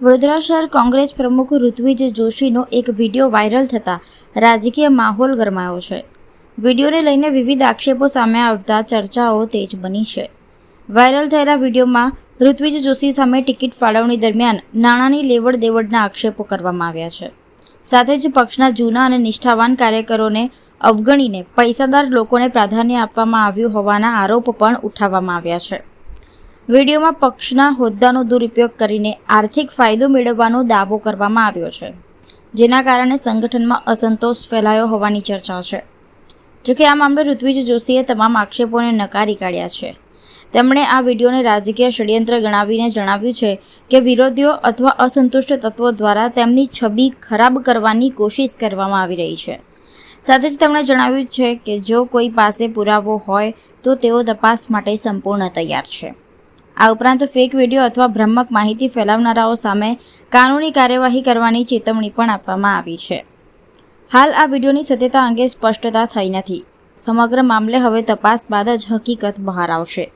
વડોદરા શહેર કોંગ્રેસ પ્રમુખ ઋત્વિજ જોશીનો એક વિડીયો વાયરલ થતાં રાજકીય માહોલ ગરમાયો છે. વિડીયોને લઈને વિવિધ આક્ષેપો સામે આવતા ચર્ચાઓ તેજ બની છે. વાયરલ થયેલા વિડીયોમાં ઋત્વિજ જોશી સામે ટિકિટ ફાળવણી દરમિયાન નાણાંની લેવડ દેવડના આક્ષેપો કરવામાં આવ્યા છે. સાથે જ પક્ષના જૂના અને નિષ્ઠાવાન કાર્યકરોને અવગણીને પૈસાદાર લોકોને પ્રાધાન્ય આપવામાં આવ્યું હોવાના આરોપ પણ ઉઠાવવામાં આવ્યા છે. વિડીયોમાં પક્ષના હોદ્દાનો દુરુપયોગ કરીને આર્થિક ફાયદો મેળવવાનો દાવો કરવામાં આવ્યો છે, જેના કારણે સંગઠનમાં અસંતોષ ફેલાયો હોવાની ચર્ચા છે. જોકે આ મામલે ઋત્વિજ જોશીએ તમામ આક્ષેપોને નકારી કાઢ્યા છે. તેમણે આ વિડીયોને રાજકીય ષડયંત્ર ગણાવીને જણાવ્યું છે કે વિરોધીઓ અથવા અસંતુષ્ટ તત્વો દ્વારા તેમની છબી ખરાબ કરવાની કોશિશ કરવામાં આવી રહી છે. સાથે જ તેમણે જણાવ્યું છે કે જો કોઈ પાસે પુરાવો હોય તો તેઓ તપાસ માટે સંપૂર્ણ તૈયાર છે. આ ઉપરાંત ફેક વિડીયો અથવા ભ્રામક માહિતી ફેલાવનારાઓ સામે કાનૂની કાર્યવાહી કરવાની ચેતવણી પણ આપવામાં આવી છે. હાલ આ વિડીયોની સત્યતા અંગે સ્પષ્ટતા થઈ નથી. સમગ્ર મામલે હવે તપાસ બાદ જ હકીકત બહાર આવશે.